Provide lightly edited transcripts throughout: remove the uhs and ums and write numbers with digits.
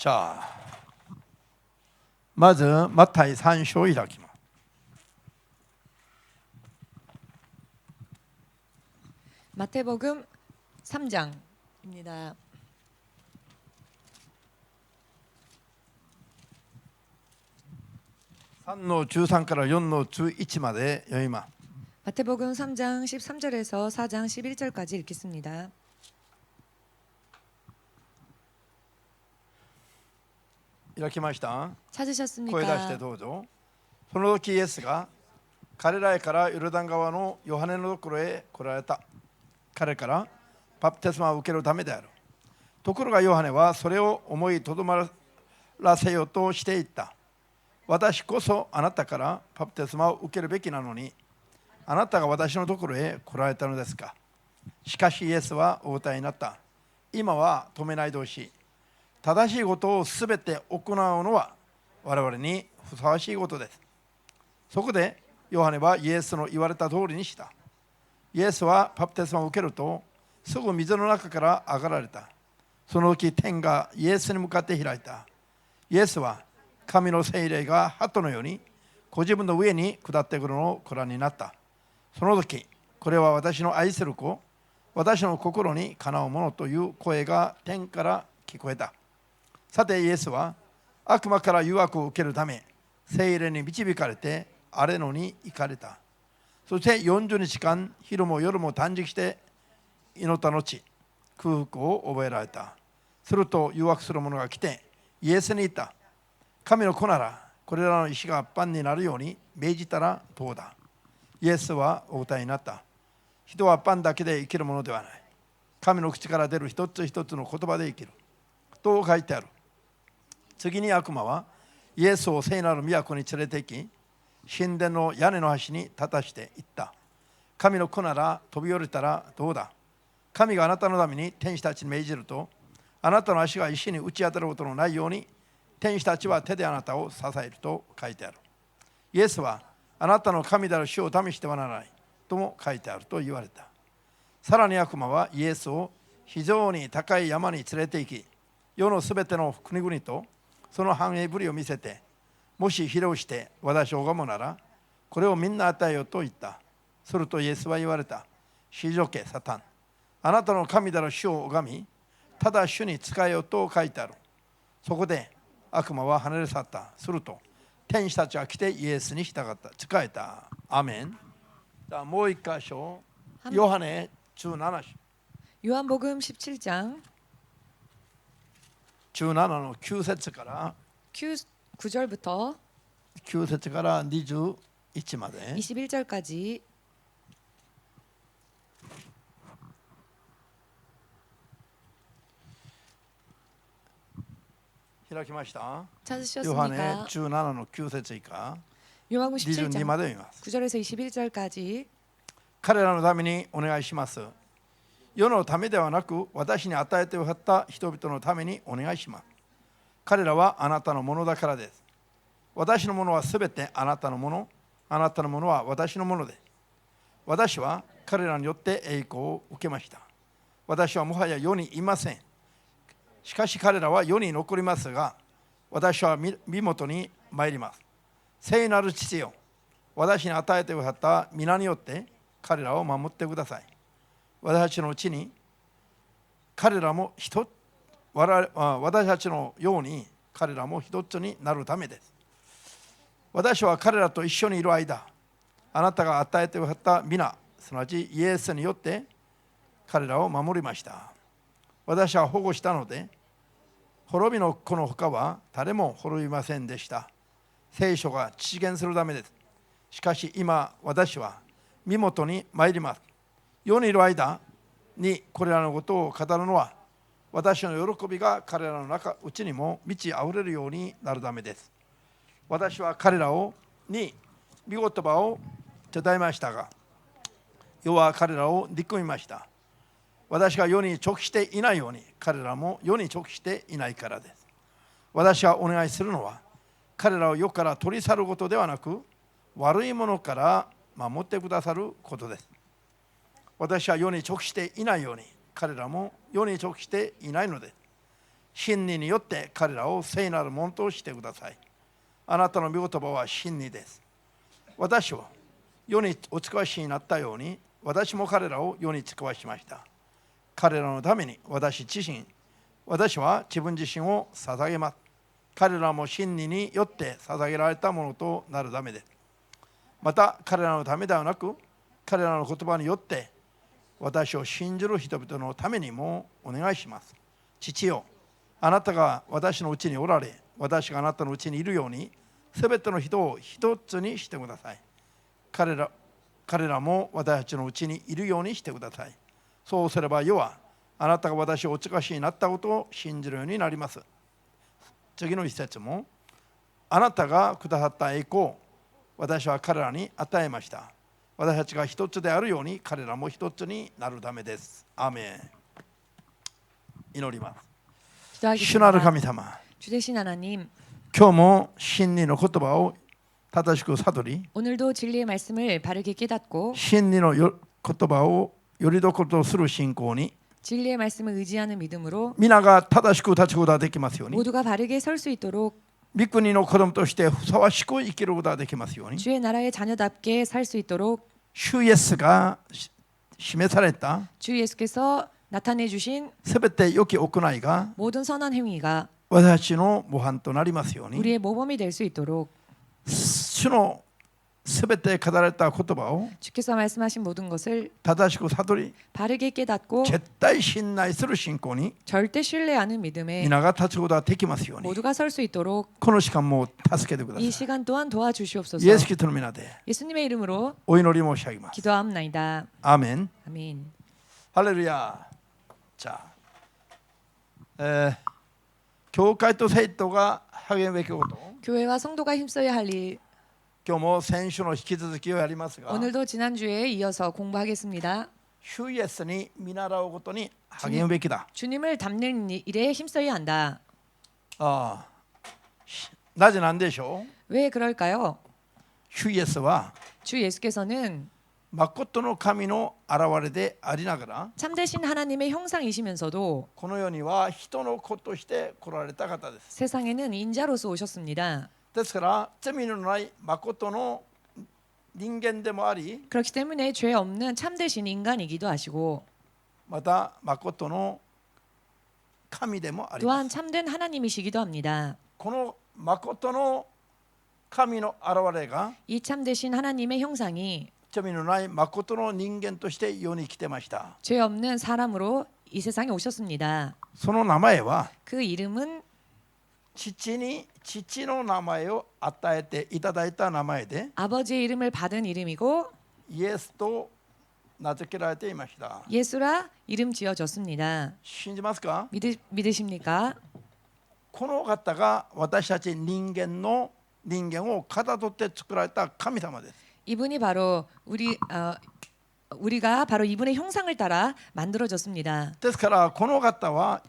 자、まずマタイ3章を開きます。마태복음 3장입니다. 3の13から4の11まで読みます。 마태복음 3장 13절에서 4장 11절까지 읽겠습니다. 開きました。 찾으셨습니까? 声出してどうぞ。その時イエスが彼らからヨルダン川のヨハネのところへ来られた。彼からバプテスマを受けるためである。ところがヨハネはそれを思いとどまらせようとしていった。私こそあなたからバプテスマを受けるべきなのに、あなたが私のところへ来られたのですか。しかしイエスはお答えになった。今は止めないでほしい。正しいことをすべて行うのは我々にふさわしいことです。そこでヨハネはイエスの言われた通りにした。イエスはバプテスマを受けるとすぐ水の中から上がられた。その時天がイエスに向かって開いた。イエスは神の聖霊が鳩のようにご自分の上に下ってくるのをご覧になった。その時、これは私の愛する子、私の心にかなうものという声が天から聞こえた。さてイエスは悪魔から誘惑を受けるため聖霊に導かれてアレノに行かれた。そして40日間昼も夜も断食して祈った後、空腹を覚えられた。すると誘惑する者が来てイエスに言った。神の子ならこれらの石がパンになるように命じたらどうだ。イエスはお答えになった。人はパンだけで生きるものではない。神の口から出る一つ一つの言葉で生きると書いてある。次に悪魔はイエスを聖なる都に連れて行き、神殿の屋根の端に立たして言った。神の子なら飛び降りたらどうだ。神があなたのために天使たちに命じると、あなたの足が石に打ち当たることのないように天使たちは手であなたを支えると書いてある。イエスはあなたの神である主を試してはならないとも書いてあると言われた。さらに悪魔はイエスを非常に高い山に連れて行き、世のすべての国々とその繁栄ぶりを見せて、もし披露して私を拝むならこれをみんな与えようと言った。するとイエスは言われた。退けサタン、あなたの神である主を拝み、ただ主に仕えようと書いてある。そこで悪魔は離れ去った。すると天使たちが来てイエスに従った、仕えた。アメン。もう一箇所、ヨハネ17章、 요한복음 17장 17の9節から 9절부터 9節から21まで 21절까지 開きました。 찾으셨습니까? ヨハネ17の9節以下 요한복음 22 17장 まで読みます。 9절에서 21절까지 彼らのためにお願いします。世のためではなく私に与えてくださった人々のためにお願いします。彼らはあなたのものだからです。私のものはすべてあなたのもの、あなたのものは私のものです。私は彼らによって栄光を受けました。私はもはや世にいません。しかし彼らは世に残りますが、私は身元に参ります。聖なる父よ、私に与えてくださった皆によって彼らを守ってください。私たちのうちに彼らも私たちのように彼らも一つになるためです。私は彼らと一緒にいる間、あなたが与えてくださった皆、すなわちイエスによって彼らを守りました。私は保護したので、滅びの子のほかは誰も滅びませんでした。聖書が実現するためです。しかし今私は身元に参ります。世にいる間にこれらのことを語るのは、私の喜びが彼らのうちにも満ち溢れるようになるためです。私は彼らに御言葉を伝えましたが、世は彼らを憎みました。私が世に直していないように彼らも世に直していないからです。私がお願いするのは、彼らを世から取り去ることではなく、悪いものから守ってくださることです。私は世に直していないように彼らも世に直していないのです。真理によって彼らを聖なるものとしてください。あなたの御言葉は真理です。私は世にお使わしになったように、私も彼らを世に使わしました。彼らのために私は自分自身を捧げます。彼らも真理によって捧げられたものとなるためです。また彼らのためではなく、彼らの言葉によって私を信じる人々のためにもお願いします。父よ、あなたが私のうちにおられ、私があなたのうちにいるように、すべての人を一つにしてください。彼らも私たちのうちにいるようにしてください。そうすれば世はあなたが私をお近しになったことを信じるようになります。次の一節も、あなたがくださった栄光を私は彼らに与えました。私たちが一つであるように彼らも一つになるためです。アーメン。祈ります。主なる神様、 주 되신 하나님, 今日も真理の言葉を正しく悟り、 오늘도 진리의 말씀을 바르게 깨닫고 真理の言葉をよりどころとする信仰に 진리의 말씀을 의지하는 믿음으로 皆が正しく立つことができますように、 모두가 바르게 설 수 있도록 御国の子供としてふさわしく生きることができますように、 주의 나라의 자녀답게 살 수 있도록 主イエスが示された 주 예수께서 나타내 주신 すべて良き行いが 모든 선한 행위가 私たちの模範となりますように、 우리의 모범이 될 수 있도록 主のすべて語られた言葉を 주께서 말씀하신 모든 것을 正しく悟り、 바르게 깨닫고 絶対信頼する信仰に 절대 신뢰하는 믿음에 皆が立つことができますように、 모두가 설 수 있도록 この時間も助けてくださ 이 い。 시간 또한 도와주시옵소서. イエス・キリストの皆で 예수님의 이름으로 お祈り申し上げます。 기도합나이다. アーメン。 아멘. ハレルヤ。じゃあ、教会と生徒が励むべきこと、 교회와 성도가 힘써야 할 일, 今日も先週の引き続きをやりますが、 오늘도 지난주에 이어서 공부하겠습니다. 主イエスに見習うことに励むべきだ。 주님을 닮는 일에 힘써야 한다. なぜなんでしょう。 왜 그럴까요? 主イエスは 주 예수께서는 誠の神の現れでありながら、 참되신 하나님의 형상이시면서도 この世には人の子として来られた方です。 세상에는 인자로서 오셨습니다. ですから罪のない誠の人間でもあり、 그렇기 때문에 죄 없는 참되신 인간이기도 하시고 また誠の神でもありま 또한 す。 참된 하나님이시기도 합니다. この誠の神の現れが 이 참되신 하나님의 형상이 罪のない誠の人間として世に来てました。 죄 없는 사람으로 이 세상에 오셨습니다. その名前は 그 이름은 父に父の名前を与えていただいた名前で 아버지의 이름을 받은 이름이고 イエスと名付けられていました。 예수라 이름 지어졌습니다. 信じますか。 믿으십니까? この方が私たち人間をかたどって作られた神様です。 이분이 바로 우리가 바로 이분의 형상을 따라 만들어졌습니다. ですからこの方は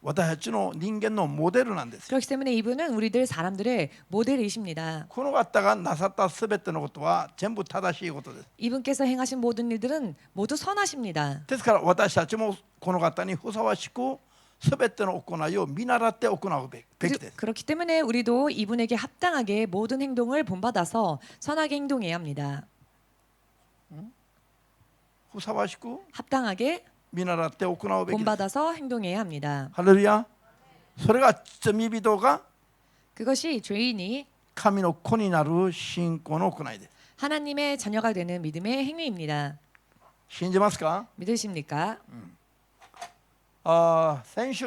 私たちの人間のモデルなんです。 그렇기 때문에 이분은 우리들 사람들의 모델이십니다. この方がなさったすべてのことは全部正しいことです。 이분께서 행하신 모든 일들은 모두 선하십니다. ですから私たちもこの方にふさわしくすべての行いを見習って行うべきです。 그렇기 때문에 우리도 이분에게 합당하게 모든 행동을 본받아서 선하게 행동해야 합니다. ふさわしく 합당하게 見習って行うべきです。 본받아서 행동해야 합니다. ハレルヤ。それが罪人が 그것이 죄인이 神の子になる信仰の行いです。 하나님의 자녀가 되는 믿음의 행위입니다. 信じますか。 믿으십니까? 先週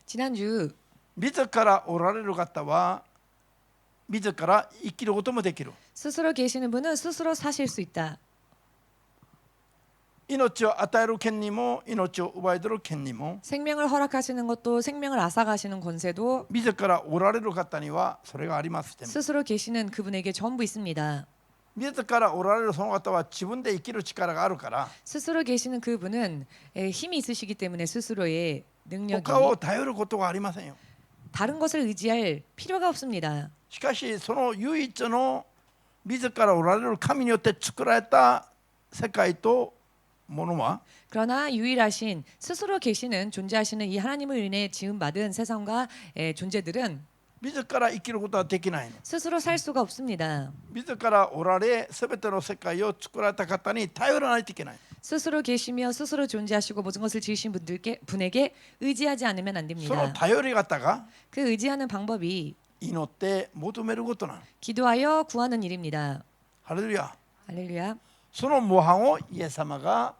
지난주 自らおられる方は自ら生きることもできる。 스스로 계시는 분은 스스로 사실 수 있다. 命を与える権利も命を奪い取る権利も 생명을 허락하시는 것도 생명을 앗아가시는 권세도 自らおられる方にはそれがあります。 스스로 계시는 그분에게 전부 있습니다. 自らおられるその方は自分で生きる力があるから 스스로 계시는 그분은 힘이 있으시기 때문에 스스로의 능력이 他を頼ることがありませんよ。 다른 것을 의지할 필요가 없습니다. しかしその唯一の自らおられる神によって作られた世界とものは 그러나 유일하신 스스로 계시는 존재하시는 이 하나님을 인해 지음받은 세상과 존재들은 自ら生きることはできないの。 스스로 살 수가 없습니다. 自らおられ、すべての世界を作られた方に頼らないといけない。 스스로 계시며 스스로 존재하시고 모든 것을 지으신 분에게 의지하지 않으면 안 その 됩니다. 頼り方が 그 의지하는 방법이 祈って求めることなの。 기도하여 구하는 일입니다. ハレルヤ。 할렐루야. その模範をイエス様が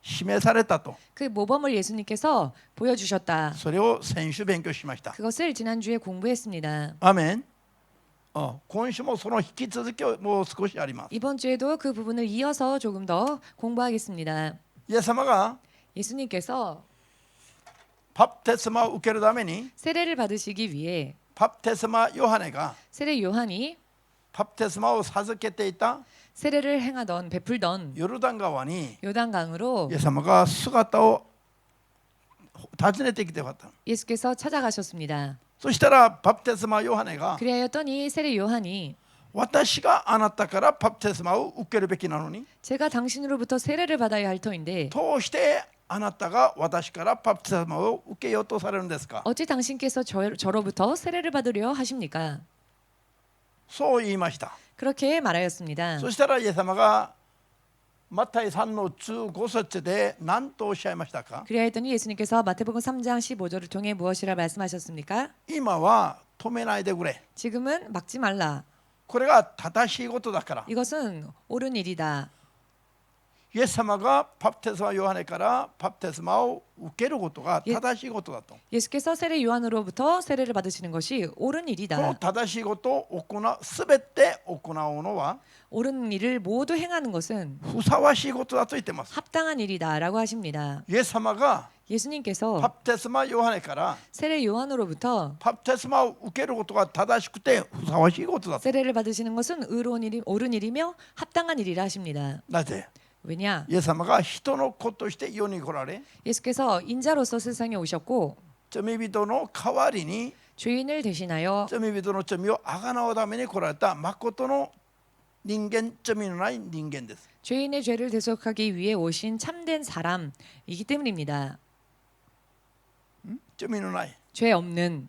示されたと、 그 모범을 예수님께서 보여주셨다. それを先週勉強しました。 그것을 지난주에 공부했습니다. アメン。今週もその引き続きをもう少しあります。 이번 주에도 그 부분을 이어서 조금 더 공부하겠습니다. イエス様が 예수님께서 バプテスマを受けるために 세례를 받으시기 위해 バプテスマヨハネが 세례 요한이 バプテスマを授けていた 세례를 행하던 베풀던 ヨルダン川に 요단강으로 イエス様が姿を訪ねてきてくださった。 예수께서 찾아가셨습니다. そしたらバプテスマヨハネが 그리하였더니 세례 요한이 私があなたからバプテスマを受けるべきなのに 제가 당신으로부터 세례를 받아야 할 터인데 どうしてあなたが私からバプテスマを受けようとされるんですか。 어찌 당신께서 저로부터 세례를 받으려 하십니까? そう言いました。 그렇게 말하였습니다. そしたらイエス様がマタイ3の15節で何とおっしゃいましたか。 그리하였더니 예수님께서 마태복음 3장 15절을 통해 무엇이라 말씀하셨습니까? 今は止めないでくれ。 지금은 막지 말라. これが正しいことだから。 이것은 옳은 일이다. イエス様がバプテスマヨハネからバプテスマを受けることが正しいことだと。 예수께서 세례 요한으로부터 세례를 받으시는 것이 옳은 この 일이다. 正しいことを行う、すべて行うのは 옳은 일을 모두 행하는 것은 ふさわしいことだと言ってます。 합당한 일이다라고 하십니다. イエス様がバ 예수님께서 プテスマヨハネから 세례 요한으로부터 バプテスマを受けることが正しくてふさわしいことだと。 세례를 받으시는 것은 의로운 일이 옳은 일이며 합당한 일이라 하십니다. なぜ 왜냐? イエス様が人の子として世に来られ、 예수께서 인자로서 세상에 오셨고 罪人の代わりに 죄인을 대신하여 罪人の罪をあがなうために来られた誠の人間、罪のない人間です。 죄인의 죄를 대속하기 위해 오신 참된 사람이기 때문입니다. 罪のない 죄 없는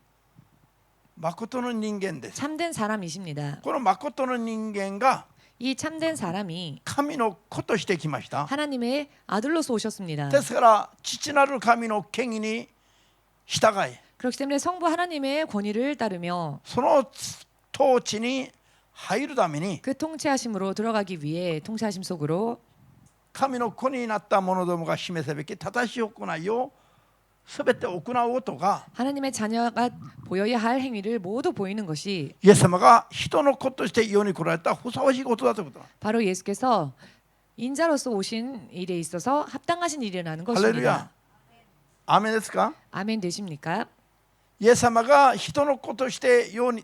誠の人間です。 참된 사람이십니다. この誠の人間が 이 참된 사람이 神の子としてきました。 하나님의 아들로서 오셨습니다. ですから父なる神の権威に従い、 그렇기 때문에 성부 하나님의 권위를 따르며 その統治に入るために 그 통치하심으로 들어가기 위해 통치하심 속으로 神の子になった者どもが示すべき正しい行いをすべて行うことが 하나님의 자녀가 보여야 할 행위를 모두 보이는 것이 イエス様が人の子として世に来られたふさわしいことだということだ。 바로 예수께서 인자로서 오신 일에 있어서 합당하신 일이라는 ハレルヤ 것입니다. 。アーメンですか。 아멘 되십니까? イエス様が人の子として世に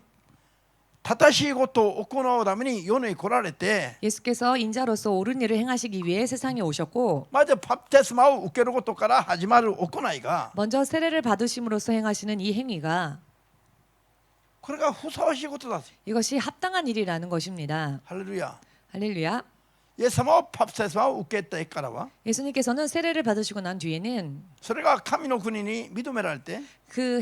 正しいことを行うために世に来られて、 예수께서 인자로서 옳은 일을 행하시기 위해 세상에 오셨고 まずバプテスマを受けることから始まる行いが 먼저 세례를 받으심으로써 행하시는 이 행위가 これがふさわしいことだ。 이것이 합당한 일이라는 것입니다. ハレルヤ。 할렐루야. イエス様はバプテスマを受けてからは 예수님께서는 세례를 받으시고 난 뒤에는 それが神の国に認められて 그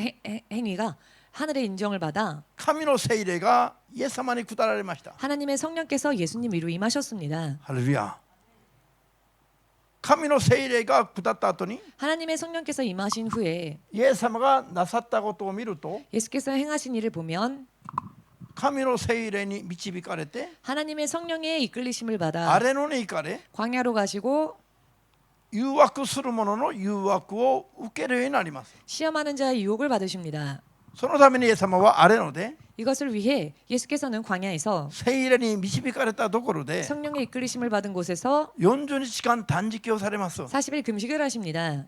행위가 하늘의 인정을 받아 神の聖霊がイエス様に下られました。 하나님의 성령께서 예수님 위로 임하셨습니다. ハレルヤ。神の聖霊が下った後に 하나님의 성령께서 임하신 후에 イエス様がなさったことを見ると 예수께서 행하신 일을 보면 神の聖霊に導かれて 하나님의 성령의 이끌리심을 받아 荒れ野に行かれ 광야로 가시고 誘惑する者の誘惑を受けるようになります。 시험하는 자의 유혹을 받으십니다. そのためにイエス様は荒れ野で 이것을 위해 예수께서는 광야에서 聖霊に導かれたところで 성령의 이끌리심을 받은 곳에서 40日間断食をされます。 40일 금식을 하십니다.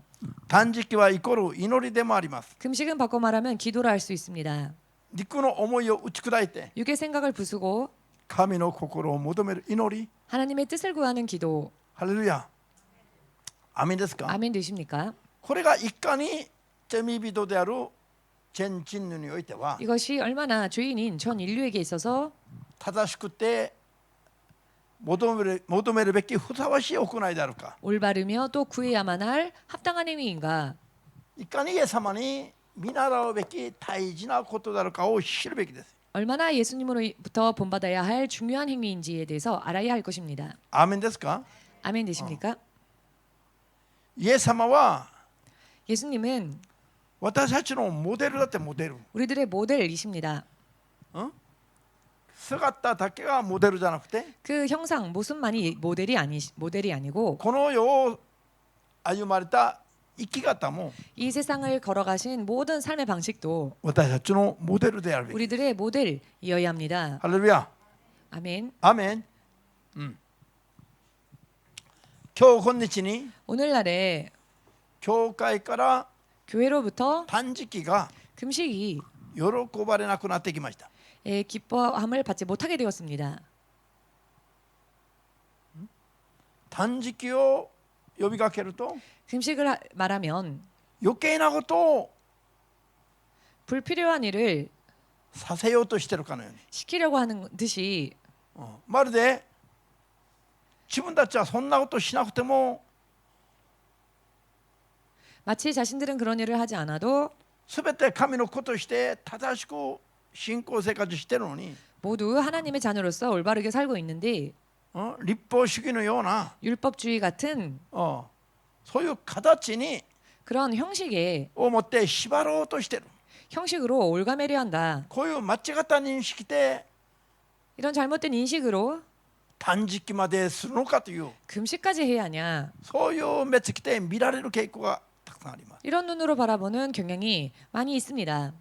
断食はイコール祈りでもあります。 금식은 바꿔 말하면 기도를 할 수 있습니다. 肉の思いを打ち砕いて 육의 생각을 부수고 神の心を求める祈り。 하나님의 뜻을 구하는 기도. ハレルヤ。アメンですか。 아멘 되십니까? これがいかに罪人である全人類においては 이것이 얼마나 죄인인 전 인류에게 있어서 正しくて求めるべきふさわしい行いであるか。 올바르며 또 구해야만 할 합당한 행위인가? いかにイエス様に見習うべき大事なことであるかを知るべきです。 얼마나 예수님으로부터 본받아야 할 중요한 행위인지에 대해서 알아야 할 것입니다. アーメンですか。 아멘 되십니까? イエス様は 예수님은 私たちのモデルだって。モデル。 우리들의 모델이십니다. 姿だけがモデルじゃなくて、 그 형상 모습만이 모델이 아니고 この世を歩まれた生き方も 이 세상을 걸어가신 모든 삶의 방식도 私たちのモデルであるべき。 우리들의 모델이어야 합니다. ハレルヤ。 아멘. アーメン。今日今日に 오늘날에 教会から 교회로부터 断食が 금식이 喜ばれなくなってきました。 기뻐함을 받지 못하게 되었습니다. 断食を呼びかけると 금식을 말하면 余計なことを 불필요한 일을 させようとしてるかのように、 시키려고 하는 듯이 まるで自分たちはそんなことしなくても 마치 자신들은 그런 일을 하지 않아도 すべて神の子として正しく信仰生活してるのに、 모두 하나님의 자녀로서 올바르게 살고 있는데 立法主義のような 율법주의 같은 そういう形に 그런 형식에 を持って縛ろうとしてる。 형식으로 올가매려 한다. こういう間違った認識で 이런 잘못된 인식으로 断食までするのかという、 금식까지 해야 하냐. そういう目つきで見られる傾向がたくさんあります。 이런 눈으로 바라보는 경향이 많이 있습니다.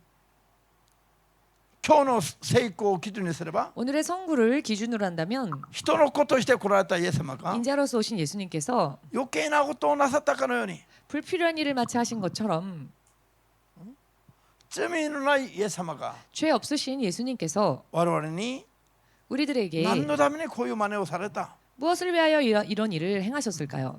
今日の成功を基準にすれば、 오늘의 성구를 기준으로 한다면 人の子として来られたイエス様が 인자로서 오신 예수님께서 余計なことをなさったかのように、 불필요한 일을 마치 하신 것처럼 罪のないイエス様が 죄 없으신 예수님께서 我々に 우리들에게 何のためにこういう真似をされた。 무엇을 위하여 이런 일을 행하셨을까요?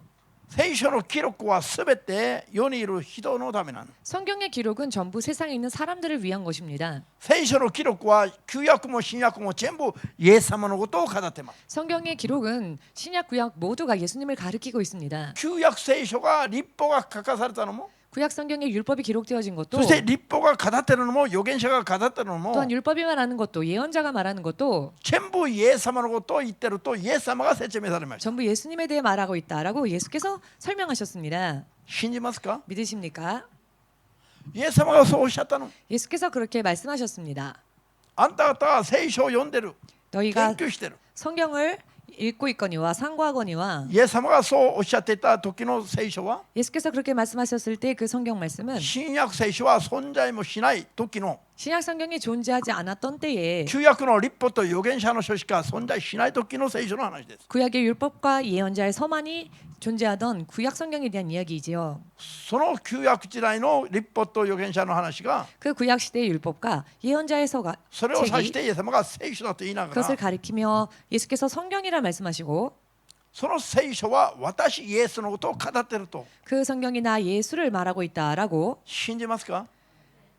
聖書の記録はすべて世にいる人のためなの。 성경의 기록은 전부 세상에 있는 사람들을 위한 것입니다. 聖書の記録は旧約も新約も全部イエス様のことを語ってます。 성경의 기록은 신약 구약 모두가 예수님을 가리키고 있습니다. 旧約聖書が立法が書かされたのも、 구약 성경에 율법이 기록되어진 것도 そして立法が語ってるのも預言者が語ってるのも 또한 율법이 말하는 것도 예언자가 말하는 것도 全部イエス様のことを言ってるとイエス様が説明されました。 전부 예수님에 대해 말하고 있다라고 예수께서 설명하셨습니다. 信じますか。 믿으십니까? イエス様がそうおっしゃったの。 예수께서 그렇게 말씀하셨습니다. あんた方は聖書を読んでる、 너희가 研究してる。 성경을 읽고 있거니와 상고하거니와 イエス様がそうおっしゃっていた時の聖書は、 예수께서 그렇게 말씀하셨을 때 그 성경 말씀은 新約聖書は存在もしない時の 신약 성경이 존재하지 않았던 때에 旧約の立法と預言者の書しか存在しない時の聖書の話です。 구약의 율법과 예언자의 서만이 존재하던 구약 성경에 대한 이야기이지요. その旧約時代の立法と預言者の話が 그 구약 시대의 율법과 예언자의 서가 それを指し 책이 てイエス様が聖書だと言いなが 그것을 ら、 가리키며 예수께서 성경이라 말씀하시고 その聖書は私イエスのことを語っていると 그 성경이 나 예수를 말하고 있다라고 信じますか。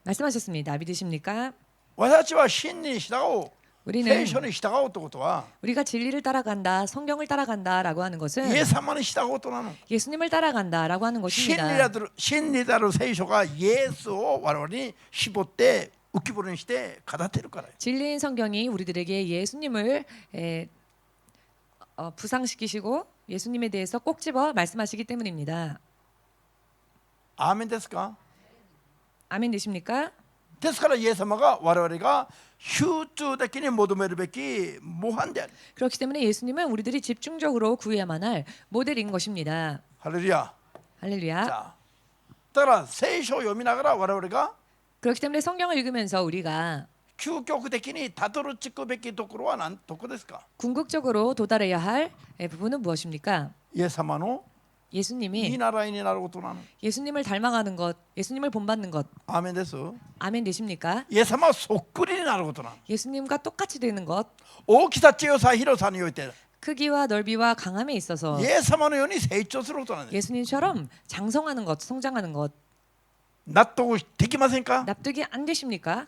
말씀하셨습니다. 믿으십니까? 私たちは真理に従おう、 우리는 聖書に従おうということは 우리가 진리를 따라간다, 성경을 따라간다라고 하는 것은 イエス様に従おうとなの。 예수님을 따라간다라고 하는 真 것입니다. 理である聖書がイエスを我々に絞って浮き彫りにして語っているから。 진리인 성경이 우리들에게 예수님을 부상시키시고 예수님에 대해서 꼭 집어 말씀하시기 때문입니다. アーメンですか。 아멘 되십니까? ですからイエス様が我々が集中的に求めるべき模範である。 그렇기 때문에 예수님은 우리들이 집중적으로 구해야만 할 모델인 것입니다. ハレルヤ。 할렐루야. だから聖書を読みながら我々が 그렇기 때문에 성경을 읽으면서 우리가 究極的にたどり着くべきところはどこですか。 궁극적으로 도달해야 할 부분은 무엇입니까? イエス様の見 예수님이 習いになることなの。 예수님을 닮아가는 것, 예수님을 본받는 것. アーメンです。 아멘 되십니까? イエス様はそっくりになることなの。 예수님과 똑같이 되는 것. 大きさ、強さ、広さにおいて 크기와 넓이와 강함에 있어서 イエス様のように成長することなんです。 예수님처럼 장성하는 것, 성장하는 것. 納得できませんか。 납득이 안 되십니까?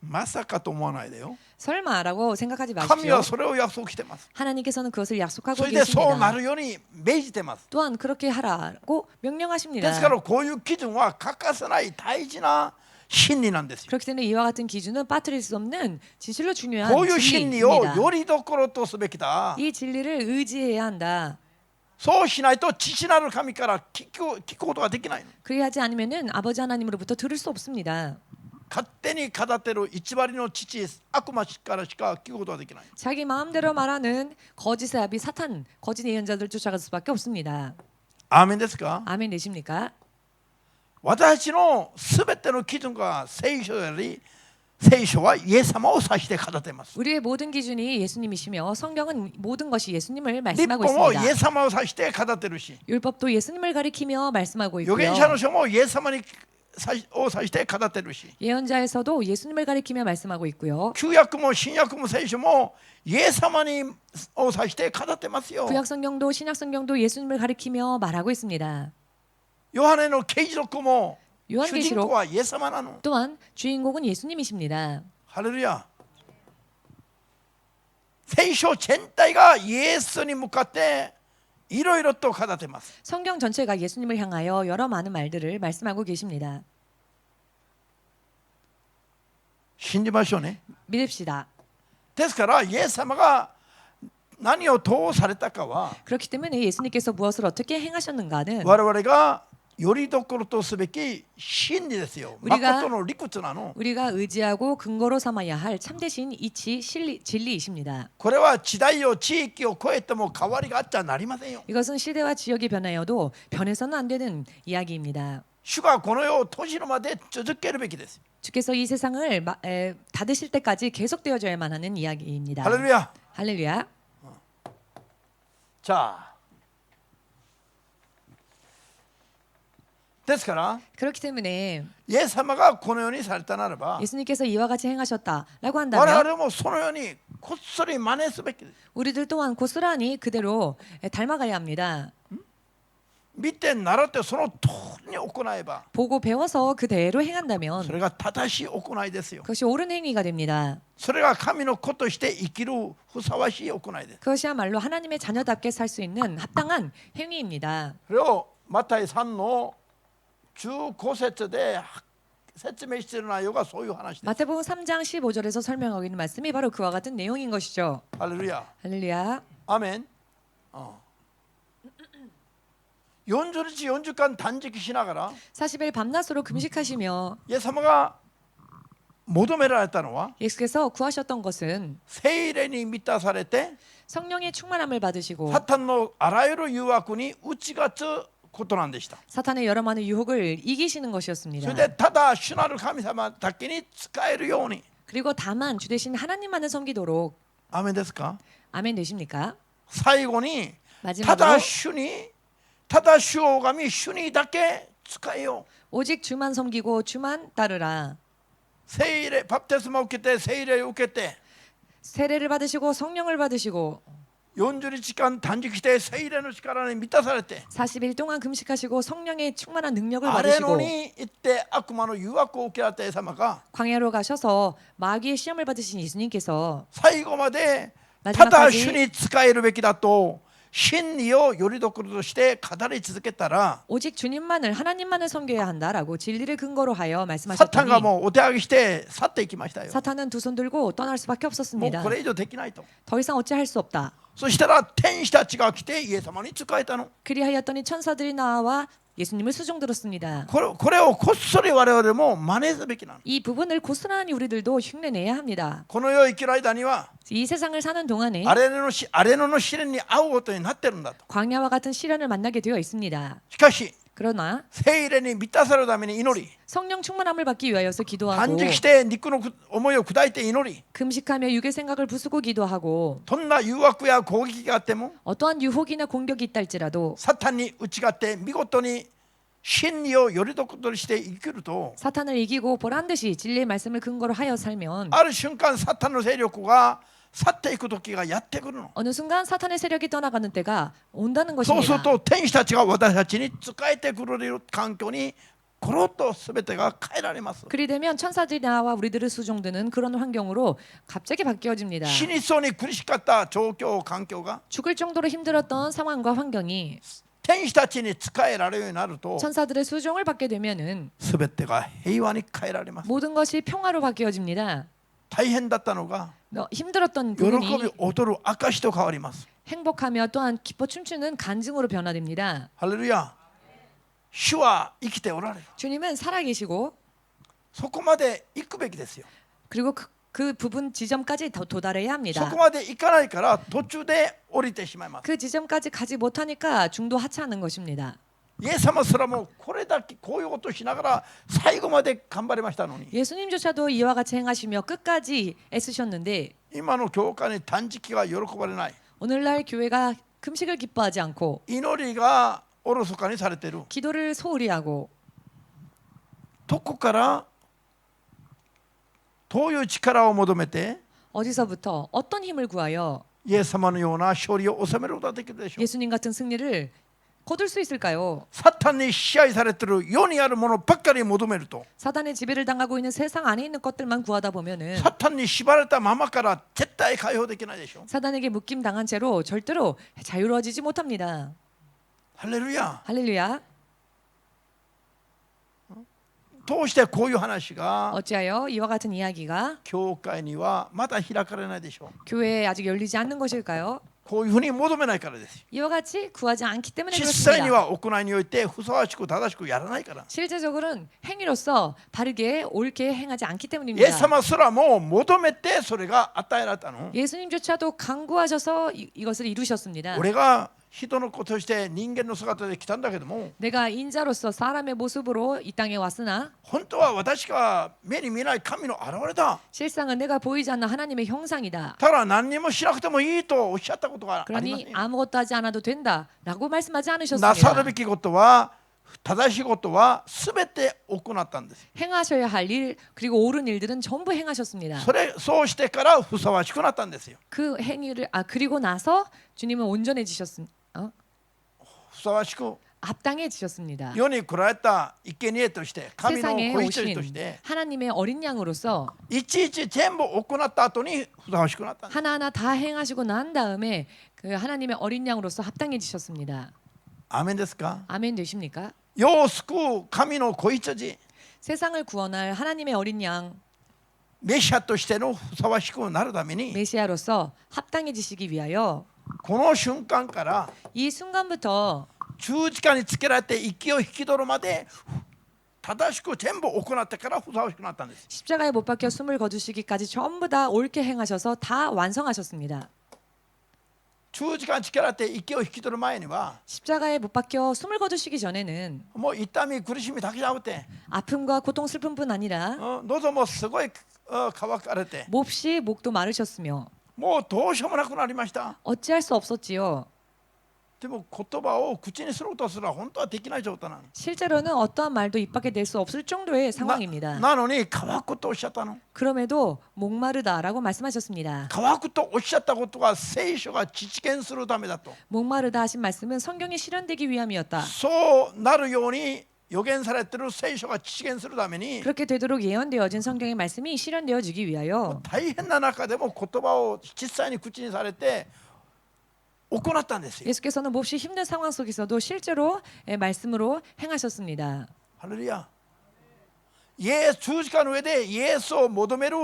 まさかと思わないでよ。 설마라고 생각하지 神 마십시오. はそれを約束してます。 하나님께서는 그것을 약속하고 それでそうな 계십니다. るように命じてます。 또한 그렇게 하라고 で 명령하십니다. すからこういう基準は欠かせない大事な真理なんですよ。 그렇기 때문에 이와 같은 기준은 빠뜨릴 수 없는 진실로 중요한 こういう真理を 진리입니다. よりどころとすべきだ。 이 진리를 의지해야 한다. そうしないと父なる神から聞くことができないの。 그리하지 않으면은 아버지 하나님으로부터 들을 수 없습니다. 勝手に語ってる一割の父悪魔からしか聞くことができない。 자기 마음대로 말하는 거짓의 아비 사탄, 거짓 예언자들 쫓아갈 수밖에 없습니다. アーメンですか。 아멘 되십니까? 私たちのすべての基準が聖書より聖書はイエス様を指して語っています。 우리의 모든 기준이 예수님이시며 성경은 모든 것이 예수님을 立 말씀하고 法もイエ 있습니다. ス様を指して語ってるし、 율법도 예수님을 가리키며 말씀하고 預 있고요. 言者の書もイエス様を指して語ってるし、 예언자에서도 예수님을 가리키며 말씀하고 있고요. 旧約も新約も聖書もイエス様を指して語ってますよ。 구약 성경도 신약 성경도 예수님을 가리키며 말하고 있습니다. ヨハネの啓示録も主人 요한계시록 公はイエス様なの。 또한 주인공은 예수님이십니다. ハレルヤ。聖書全体がイエスに向かっていろいろと語っています。 성경 전체가 예수님을 향하여 여러 많은 말들을 말씀하고 계십니다. 信じましょうね。 믿읍시다. ですからイエス様が何をどうされたかは 그렇기 때문에 예수님께서 무엇을 어떻게 행하셨는가는 我々がよりどころとすべき真理ですよ。 우리가 誠の理屈なの。 우리가 의지하고 근거로 삼아야 할 참되신 이치 진리이십니다. これは時代を地域を超えても変わりがあっちゃなりませんよ。 이것은 시대와 지역이 변하여도 변해서는 안 되는 이야기입니다. 主がこの世を閉じるまで続けるべきです。 주께서 이 세상을 닫으실 때까지 계속되어져야만 하는 이야기입니다. ハレルヤ。 할렐루야. じゃあですから 그렇기 때문에 イエス様がこのようにされたならば 예수님께서 이와 같이 행하셨다라고 我 한다면 々もそのようにこっそり真似すべきです。 우리들 또한 고스란히 그대로 닮아가야 합니다. 見て習ってその通りに行えば 보고 배워서 그대로 そ 행한다면 れが正しい行いですよ。 그것이 옳은 행위가 됩니다. それが神の子として生きるふさわしい行いです。 그것이야말로 하나님의 자녀답게 살 수 있는 합당한 행위입니다. それをマタイ3の15節で説明している内容がそういう話です。 마태복음 3장 15절에서 설명하고 있는 말씀이 바로 그와 같은 내용인 것이죠. ハレルヤ。 할렐루야. アーメン。40日40間断食しながら 40일 밤낮으로 금식하시며 イエス様が求められたのは 예수께서 구하셨던 것은 聖霊に満たされて 성령의 충만함을 받으시고 サタンのあらゆる誘惑に打ち勝つことなんでした。 사탄의 여러 많은 유혹을 이기시는 そ 것이었습니다. れでただ主なる神様だけに使えるように。 그리고 다만 주 대신 하나님만을 섬기도록. アーメンですか。 아멘 되십니까? 最後にた 마지막으로 だ主を拝み主にだけ使えよう。 오직 주만 섬기고 주만 따르라. 聖霊バプテスマを受けて聖霊を受けて 세례를 받으시고 성령을 받으시고 40日間断食して聖霊の力に満たされて 40일 동안 금식하시고 성령의 충만한 능력을 あれの 받으시고 に行って悪魔の誘惑を受けられたイエス様が 광야로 가셔서 마귀의 시험을 받으신 예수님께서 最後までた 마지막까지 だ主に使えるべきだと真理をよりどころとして語り続けたら 오직 주님만을 하나님만을 섬겨야 한다라고 진리를 근거로 하여 サタンが 말씀하셨더니 もうお手上げして去っていきましたよ。 사탄은 두 손 들고 떠날 수밖에 もう 없었습니다. これ以上できないと。 더 이상 어찌할 수 없다. そしたら天使たちが来てイエス様に仕えたの。 그리하였더니 천사들이 나와 예수님을 수종 들었습니다. これをこっそり我々も真似すべきなの。 이 부분을 고스란히 우리들도 흉내내야 합니다. この世を生きる間には 이 세상을 사는 동안에 アレノの試練に遭うことになってるんだと。 광야와 같은 시련을 만나게 되어 있습니다. しかし 그러나 聖霊に満たされるために祈り 성령 충만함을 받기 위하여서 断 기도하고 食して肉の思いを砕いて祈り 금식하며 육의 생각을 부수고 기도하고 どんな誘惑や攻撃があっても 어떠한 유혹이나 공격이 있다 할지라도 サタンに打ち勝って見事に真理をよりどころとして生きると 사탄을 이기고 보란듯이 진리의 말씀을 근거로 하여 살면 ある瞬間サタンの勢力が去っていく時がやってくるの。 어느 순간 사탄의 세력이 떠나가는 때가 온다는 そうする 것입니다. と天使たちが私たちに仕えてくれる環境にコロッと全てが変えられます。 그리 되면 천사들이 나와 우리들을 수종드는 그런 환경으로 갑자기 바뀌어집니다. 死にそうに苦しかった状況環境が 죽을 정도로 힘들었던 상황과 환경이 天使たちに仕えられるようになると 천사들의 수종을 받게 되면은 全てが平和に変えられます。 모든 것이 평화로 바뀌어집니다. 大変だったのが 힘들었던 喜び 부분이 踊る証と変わります。 행복하며 또한 기뻐 춤추는 간증으로 변화됩니다. ハレルヤ。主は生きておられる。 주님은 살아계시고 そこまで行くべきですよ。 그리고 그 부분 지점까지 도달해야 そ 합니다. こまで行かないから途中で降りてしまいます。 그 지점까지 가지 못하니까 중도 하차하는 것입니다. イエス様すらもこれだけこういうことをしながら最後まで頑張りましたのに 예수님조차도 이와 같이 행하시며 끝까지 애쓰셨는데 今の教会に断食が喜ばれない 오늘날 교회가 금식을 기뻐하지 않고 祈りがおろそかにされている 기도를 소홀히 하고 どこからどういう力を求めて 어디서부터 어떤 힘을 구하여 イエス様のような勝利を収めることができるでしょう。 예수님 같은 승리를 거둘 수 있을까요? サタンに支配されている世にあるものばっかり求めると 사단의 지배를 당하고 있는 세상 안에 있는 것들만 구하다 보면은 サタンに縛られたままから絶対解放できないでしょう。 사단에게 묶임 당한 채로 절대로 자유로워지지 못합니다. ハレルヤ。 할렐루야. どうしてこういう話が 어찌하여 이와 같은 이야기가 教会にはまだ開かれないでしょう。 교회에 아직 열리지 않는 것일까요? こういうふうに求めないからです。 이와 같이 구하지 않기 때문에 実際に 그렇습니다. は行いにおいてふさわしく正しくやらないから。 실제적으로는 행위로서 바르게 옳게 행하지 않기 イエ 때문입니다. ス様すらも求めてそれが与えられたの。 예수님조차도 강구하셔서 이것을 이루셨습니다. 俺が人の子として人間の姿で来たんだけども 내가 인자로서 사람의 모습으로 이 땅에 왔으나 本当は私が目に見えない神の現れだ。 실상은 내가 보이지 않는 하나님의 형상이다. だから何にもしなくてもいいとおっしゃったことがありませ 그러니 ん。 아무것도 하지 않아도 된다라고 말씀하지 なさる 않으셨습니다. べきことは正しいことは全て行ったんです。 행하셔야 할 일 그리고 옳은 일들은 전부 행하셨습니다. そうしてからふさわしくなったんですよ。 그 행위를 그리고 나서 주님은 온전해지셨습니다. ふさわしく 합당해지셨습니다. 世に来られた生贄として神の 세상에 子羊とし 오신 て 하나님의 어린 양으로서 いちいち全部行った後にふさわしくなったんです。 하나하나 다 행하시고 난 다음에 그 하나님의 어린 양으로서 합당해지셨습니다. アーメンですか。 아멘 되십니까? 世を救う神の子羊 세상을 구원할 하나님의 어린 양 メシアとしてのふさわしくなるために 메시아로서 합당해지시기 위하여 この瞬間から 이 순간부터 十字架につけられて息を引き取るまで正しく全部行ってからふさわしくなったんです。 십자가에 못 박혀 숨을 거두시기까지 전부 다 옳게 행하셔서 다 완성하셨습니다. 十字架につけられて息を引き取る前には 십자가에 못 박혀 숨을 거두시기 전에는 もう痛み苦しみだけじゃなくて 아픔과 고통 슬픔뿐 아니라 喉もすごい乾かれて 몹시 목도 마르셨으며 もうどうしようもなくなりました。 어찌할 수 없었지요. でも言葉を口にすることすら本当はできない状態なの。 실제로는 어떠한 말도 입 밖에 낼 수 없을 정도의 상황입니다. なのに乾くとおっしゃったの。 그럼에도 목마르다라고 말씀하셨습니다. 乾くとおっしゃったことは聖書が実現するためだと。 목마르다 하신 말씀은 성경이 실현되기 위함이었다. そうなるように予言されている聖書が実現するために 그렇게 되도록 예언되어진 성경의 말씀이 실현되어지기 위하여 大変な中でも言葉を実際に口にされて行ったんですよ。 예수께서는 몹시 힘든 상황 속에서도 실제로 말씀으로 행하셨습니다. ハレルヤ。十字架の上でイエスを求める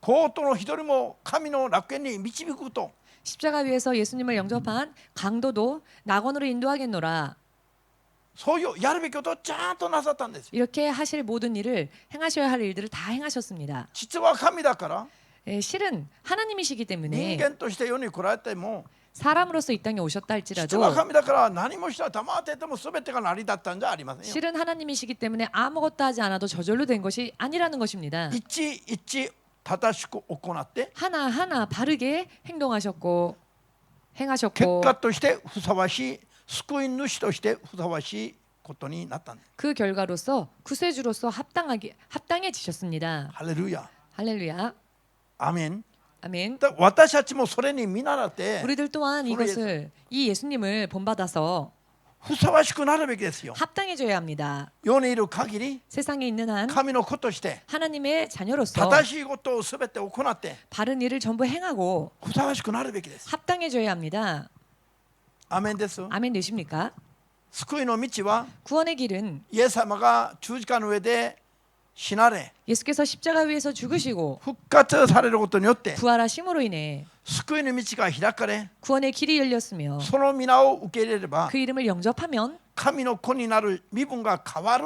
皇都の一人も神の楽園に導くと。 십자가 위에서 예수님을 영접한 강도도 낙원으로 인도하겠노라. そういうやるべきことをちゃんとなさったんですよ。 이렇게 하실 모든 일을 행하셔야 할 일들을 다 행하셨습니다. 実は神だから 실은 하나님이시기 人 때문에 間として世に来られても 사람으로서 이 땅에 오셨다 実 할지라도 は神だから何もしたら黙ってても全てが成り立ったんじゃありませんよ。 실은 하나님이시기 때문에 아무것도 하지 않아도 저절로 된 것이 아니라는 것입니다. いちいち正しく行って 하나하나 바르게 행동하셨고 結 행하셨고 果としてふさわしい救い主としてふさわしいことになったんです。 그 결과로서 구세주로서 합당해지셨습니다. ハレルヤ。 할렐루야. アーメン。 아멘. 私たちもそれに見習って 우리들 또한 우리 이것을 이 예수님을 본받아서 ふさわしくなるべきですよ。 합당해져야 합니다. 世にいる限り 세상에 있는 한 神の子として 하나님의 자녀로서 正しいことをすべて行って 바른 일을 전부 행하고 ふさわしくなるべきです。 합당해져야 합니다. アメンです。 아멘 되십니까? 救いの道は 구원의 길은 イエス様が十字架の上で死なれ 예수께서 십자가 위에서 죽으시고 復活されることによって 부활하심으로 인해 救いの道が開かれ 구원의 길이 열렸으며 その皆を受け入れれば 그 이름을 영접하면 神の子になる身分が変わる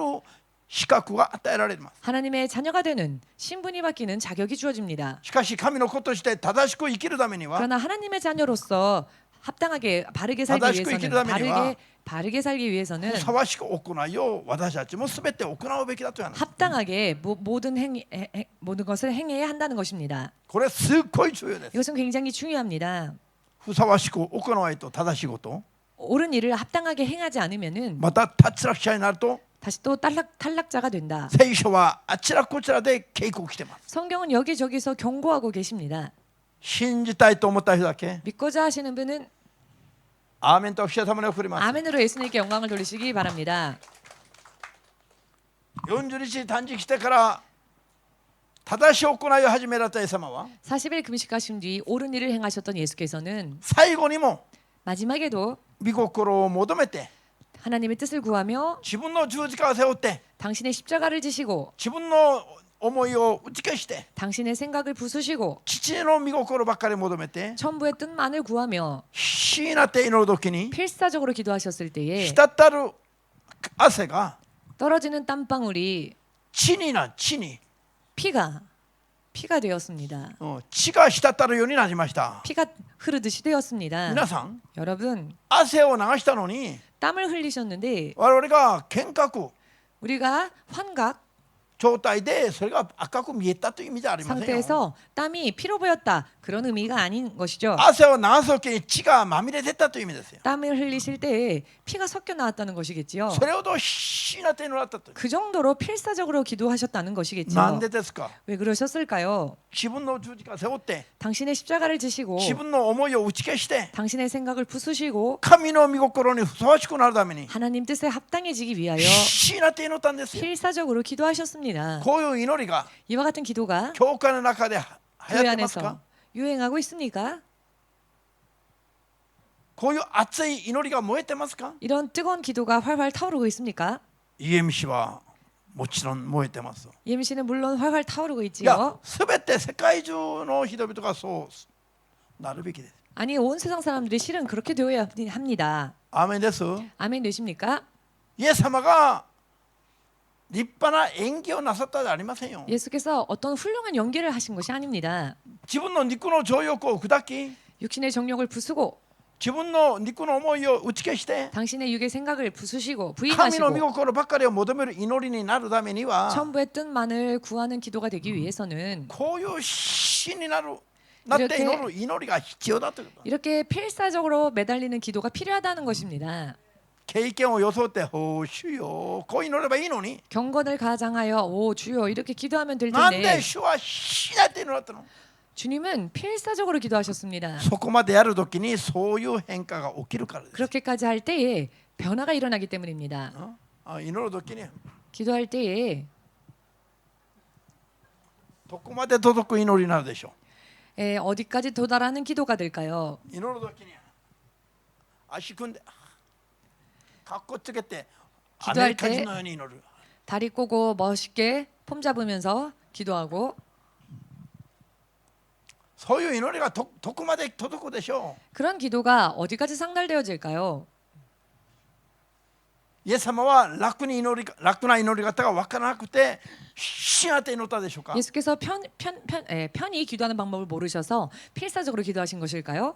資格が与えられます。 하나님의 자녀가 되는 신분이 바뀌는 자격이 주어집니다. しかし神の子として正しく生きるためには 그러나 하나님의 자녀로서 합당하게 바르게 살기正しく生きるた 위해서는 めには 바르게 살기 위해서는 ふさわしく行いを私たちも全て行うべきだという話。 합당하게 모든 것을 행해야 한다는 것입니다. これすっごい重要です。 이것은 굉장히 중요합니다. ふさわしく行わないと正しいこと、 옳은 일을 합당하게 행하지 않으면은 また脱落者になると 다시 또 탈락자가 된다. 聖書はあちらこちらで警告しています。 성경은 여기저기서 경고하고 계십니다. 信じたいと思った人だけ 믿고자 하시는 분은 アーメンと記者様に送ります。 아멘으로 예수님께 영광을 돌리시기 바랍니다. 40日断食してから正しい行いを始められたイエス様は 40일 금식하신 뒤 옳은 일을 행하셨던 예수께서는 最後にも 마지막에도 御心を求めて 하나님의 뜻을 구하며 自分の十字架を背負って 당신의 십자가를 지시고 自分の思いを打ち消して 당신의 생각을 부수시고 父の御心ばっかり求めて 천부의 뜻만을 구하며 必死になって祈る時に 필사적으로 기도하셨을 때에 滴る汗が 떨어지는 땀방울이 血にな血に 피가 되었습니다. 血が滴るようになりました。 피가 흐르듯이 되었습니다. 皆さん 여러분 汗を流したのに 땀을 흘리셨는데 我々が見学 우리가 환각 状態でそれが赤く見えたという意味じゃありませんよ。 상태에서 땀이 피로 보였다. 그런 의미가 아닌 것이죠. 汗を流す時に血がまみれてたという意味ですよ。 땀을 흘리실 때 피가 섞여 나왔다는 것이겠지요. それほど必死になって祈ったと。 그 정도로 필사적으로 기도하셨다는 것이겠지요. なんでですか。 왜 그러셨을까요? 自分の十字架を背負って 당신의 십자가를 지시고 自分の思いを打ち消して 당신의 생각을 부수시고 神の御心にふさわしくなるために 하나님 뜻에 합당해지기 위하여 必死になって祈ったんですよ。 필사적으로 기도하셨습니다. こういう祈りが 이와 같은 기도가 教会の中で流 교회 行ってます 안에서 か。 유행하고 있습니까? こういう熱い祈りが燃えてますか。 이런 뜨거운 기도가 활활 타오르고 있습니까? EMC はもちろん燃えてます。 예미 씨는 물론 활활 타오르고 いや 있지요. すべて世界中の人々がそうなるべきです。 아니 온 세상 사람들이 실은 그렇게 되어야 합니다. アーメンです。 아멘 되십니까? イエス様が立派な演技をなさったではありませんよ。 예수께서 어떤 훌륭한 연기를 하신 것이 아닙니다. 自分の肉の情欲を砕き 육신의 정욕을 부수고 自分の肉の思いを打ち消して 당신의 육의 생각을 부수시고 神の 부인하시고 御心ばっかりを求める祈りになるためには 천부의 뜻만을 구하는 기도가 되기 위해서는 こういう必死になって祈る祈りが必要だということ。 이렇게 필사적으로 매달리는 기도가 필요하다는 것입니다. 経験を装って「お主よ」こう祈ればいいのに 경건을 가장하여 오 주여 이렇게 기도하면 될 なんで 텐데 主は必死になって祈ったの。 주님은 필사적으로 기도하셨습니다. そこまでやるときにそういう変化が起きるからです。 그렇게까지 할 때에 변화가 일어나기 때문입니다. 祈るときに 기도할 때에 どこまで届く祈りになるでしょ 어디까지 도달하는 기도가 될까요? う。祈るときに足組んでかっこつけてアメリカ人のように祈る。 다리 꼬고 멋있게 폼 잡으면서 기도하고 そういう祈りがどこまで届くでしょ 그런 기도가 어디까지 상달되어질까요? う。イエス様は楽な祈り方が分からなくて必死になって祈ったでしょうか。 예수께서 편히 기도하는 방법을 모르셔서 필사적으로 기도하신 것일까요?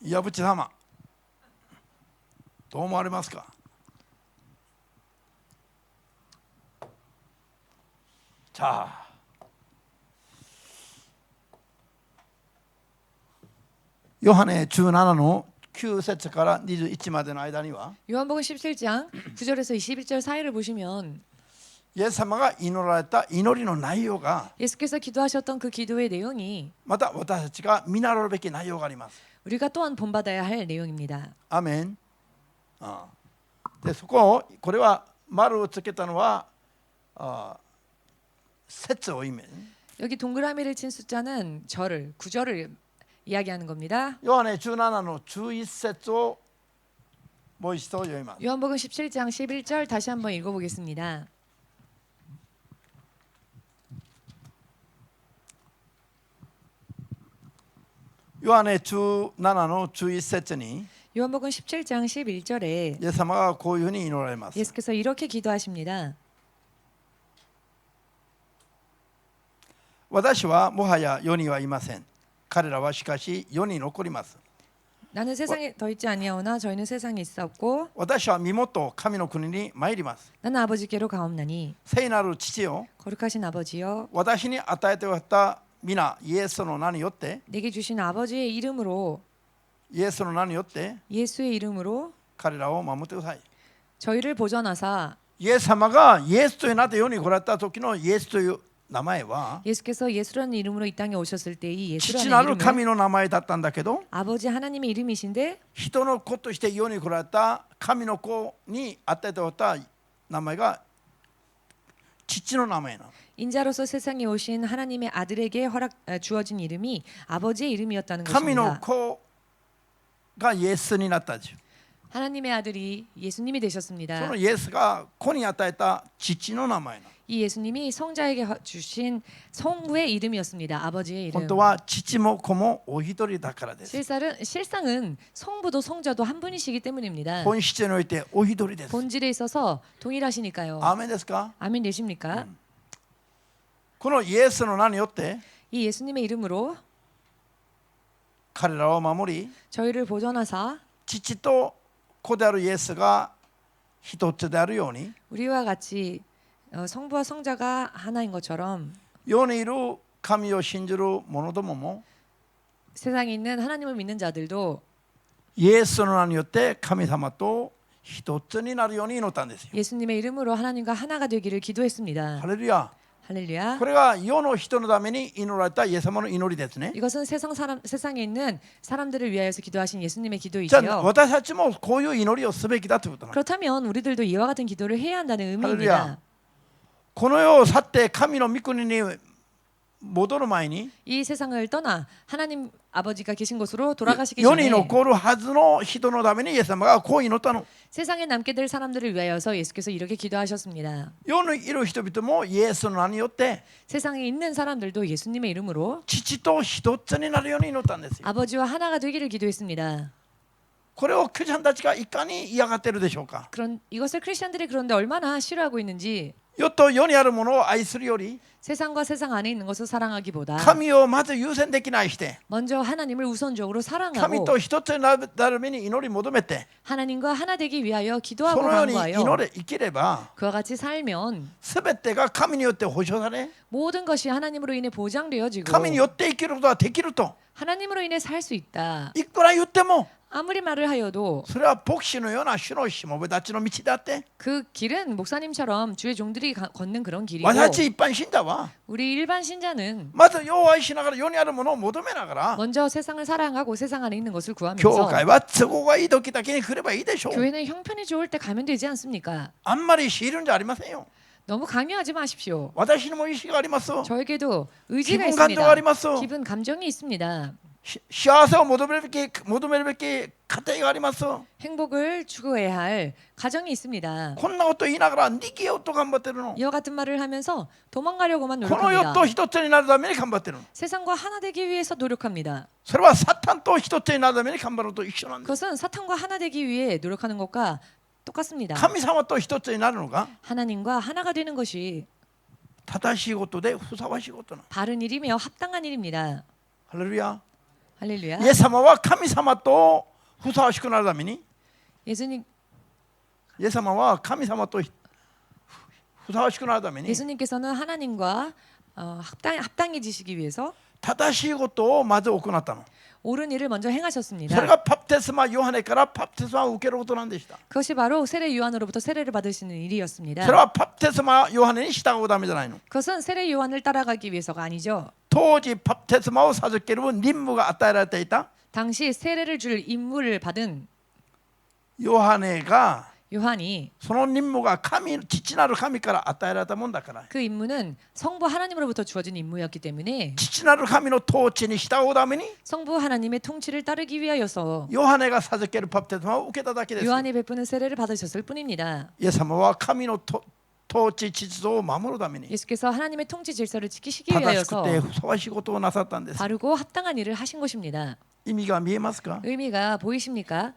岩渕様どう思われますか。자ヨハネ17の9節から21までの間には 요한복음 17장 9절에서 21절 사이를 보시면 イエス様が祈られた祈りの内容が 예수께서 기도하셨던 그 기도의 내용이 また私たちが見習うべき内容があります。 우리가 또한 본받아야 할 내용입니다. アーメン。でそこをこれは丸をつけたのは節を意味。 여기 동그라미를 친 숫자는 구절을 이야기하는 겁니다. ヨハネ17の11節をもう一度読みます。 요한복음 17장 11절 다시 한번 읽어보겠습니다. ヨハネ17の11節に 요한복음 17장 11절에 イエス様がこういうふうに祈られます。 예수께서 이렇게 기도하십니다. 私はもはや世にはいません。彼らはしかし世に残ります。 나는 세상에 더 있지 아니하오나 저희는 세상에 있사옵고 私は身元神の国に参ります。 나는 아버지께로 가옵나니 聖なる父よ、 거룩하신 아버지여 私に与えておられた皆イエスの名によって 내게 주신 아버지의 이름으로 イエスの名によって 예수의 이름으로 彼らを守ってください。 저희를 보존하사 イエス様がイエスという名で世に来られた時のイエスという名前は 예수께서 예수라는 이름으로 이 땅에 오셨을 때 이 父な 예수라는 る 이름은 神の名前だったんだけど 아버지 하나님의 이름이신데 人の子として世に来られた神の子に与えておられた名前が父の名前なの。 인자로서 세상에 오신 하나님의 아들에게 주어진 이름이 아버지의 이름이었다는 神の 것입니다. 子がイエスになったんですよ。 하나님의 아들이 예수님이 そ 되셨습니다. のイエスが子に与えた父の名前なの。 이 예수님이 성자에게 주신 성부의 이름이었습니다. 아버지의 이름. 本当は父も子もお一人だからです。 실상은 성부도 성자도 한 분이시기 때문입니다. 本質においてお一人です。 본질에 있어서 동일하시니까요. アーメンですか？ 아멘 되십니까? このイエスの名によって 이 예수님의 이름으로 彼らを守り 저희를 보존하사 父と子であるイエスが一つであるように 우리와 같이 성부와 성자가 하나인 것처럼 世にいる神を信じる者どもも 세상에 있는 하나님을 믿는 자들도 イエスの名によって神様と一つになるように祈ったんですよ。 예수님의 이름으로 하나님과 하나가 되기를 기도했습니다. ハレルヤ。 할렐루야. これが世の人のために祈られたイエス様の祈りですね。 이것은 세상에 있는 사람들을 위하여서 기도하신 예수님의 じゃあ 기도이지요. 私たちもこういう祈りをすべきだということなんです。 그렇다면 우리들도 이와 같은 기도를 해야 한다는 할렐루야. 의미입니다. この世を去って神の御国に戻る前に 이 세상을 떠나 하나님 아버지가 계신 곳으로 돌아가시기 世に 전에 残るはずの人のためにイエス様がこう祈ったの。 세상에 남게 될 사람들을 위하여서 예수께서 이렇게 기도하셨습니다. 世にいる人々もイエスの名によって 세상에 있는 사람들도 예수님의 이름으로 父と一つになるように祈ったんですよ。 아버지와 하나가 되기를 기도했습니다. これをクリスチャンたちがいかに嫌がっているでしょうか。 이것을 크리스천들이 그런데 얼마나 싫어하고 있는지 世と世にあるものを愛するより 세상과 세상 안에 있는 것을 사랑하기보다 神をまず優先的に愛して 먼저 하나님을 우선적으로 神 사랑하고 と一つになるために祈り求めて 하나님과 하나 되기 위하여 そ 기도하고 のように 간구하여 祈れ生きれば 그와 같이 살면 全てが神によって保証され 모든 것이 하나님으로 인해 보장되어지고 神によって生きることができると 하나님으로 인해 살 수 있다. いくら言っても 아무리 말을 하여도 それは牧師のような主のしもべたちの道であって 그 길은 목사님처럼 주의 종들이 걷는 그런 길이고 私たち一般信者は 우리 일반 신자는 まず世を愛しながら世にあるものを求めながら 먼저 세상을 사랑하고 세상 안에 있는 것을 教 구하면서 会は都合がいい時だけに来ればいいでしょう。 교회는 형편이 좋을 때 가면 되지 않습니까? あんまり強いるんじゃありませんよ。 너무 강요하지 마십시오. 私にも意識があります。 저에게도 의지가 기분 감정가あり 있습니다. ます。 기분 감정이 있습니다. 幸せを求めるべき家庭があります。 행복을 추구해야 할 가정이 있습니다. こんなこと言いながら逃げようと頑張ってるの。 이와 같은 말을 하면서 도망가려고만 この世 노력합니다. と一つになるために頑張ってるの。 세상과 하나 되기 위해서 노력합니다. それはサタンと一つになるために頑張るのと一緒なんです。 그것은 사탄과 하나 되기 위해 노력하는 것과 똑같습니다. 神様と一つになるのが 하나님과 하나가 되는 것이 正しいことでふさわしいことなの。 바른 일이며 합당한 일입니다. ハレルヤ。 할렐루야. イエス様は神様とふさわしくなるために 예수님 イエス様は神様とふさわしくなるために 예수님께서는 하나님과 합당해지시기 위해서 正しいことをまず行ったの。 옳은 일을 먼저 それ 행하셨습니다. がバプテスマヨハネからバプテスマを受けることなんでした。 그것이 바로 세례 요한으로부터 세례를 받으시는 일이었습니다. それはバプテスマヨハネに従うためじゃないの。 그것은 세례 요한을 따라가기 위해서가 아니죠. 当時バプテスマを授ける任務が与えられていた 당시 세례를 줄 임무를 받은 ヨハネが 요한이 その任務が父なる神から与えられたもんだから、 그 임무는 성부 하나님으로부터 주어진 임무였기 때문에 父なる神の統治に従うために 성부 하나님의 통치를 따르기 위하여서 ヨハネが授けるバプテスマを受けただけです。 요한이 베푸는 세례를 받으셨을 뿐입니다. イエス様は神の統治秩序を守るために 예수께서 하나님의 통치 질서를 지키시기 正しく 위하여서 てふさわしいことをなさったんです。 바르고 합당한 일을 하신 것입니다. 意味が見えますか？ 의미가 보이십니까?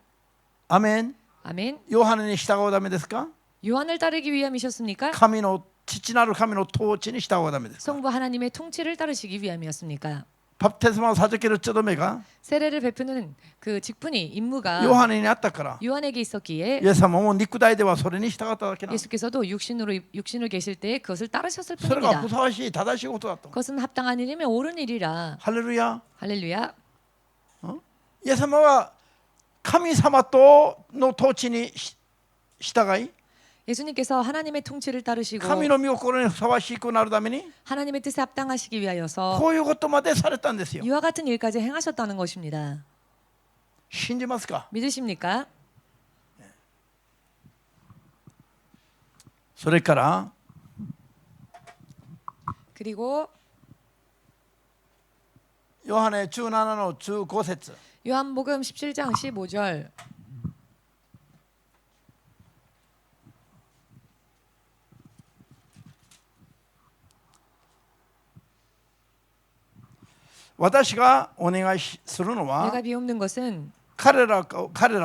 アメン。 아멘. ヨハネに従うためですか？ 요한을 따르기 위함이셨습니까? 神の父なる神の統治に従うためですか？ 성부 하나님의 통치를 따르시기 위함이었습니까? バプテスマを授けるちょどめが 세례를 베푸는 그 직분이 임무가 ヨハネにあったから、 요한에게 있었기에 イエス様も肉体ではそれに従っただけなんです。 예수께서도 육신으로 계실 때 그것을 따르셨을 それが 뿐입니다. ふさわしい正しいことだと。 그것은 합당한 일이며 옳은 일이라. ハレルヤ。 할렐루야. イエス様は神様との統治に従い、 예수님께서 하나님의 통치를 따르시고 神の御心にふさわしくなるために 하나님의 뜻에 합당하시기 위하여서 こういうことまでされたんですよ。 이와 같은 일까지 행하셨다는 것입니다. 信じますか？ 믿으십니까? それから 그리고 ヨハネ17の15節 요한복음 17장 15절. 私がお願いするのは 내가 비옵는 것은 彼ら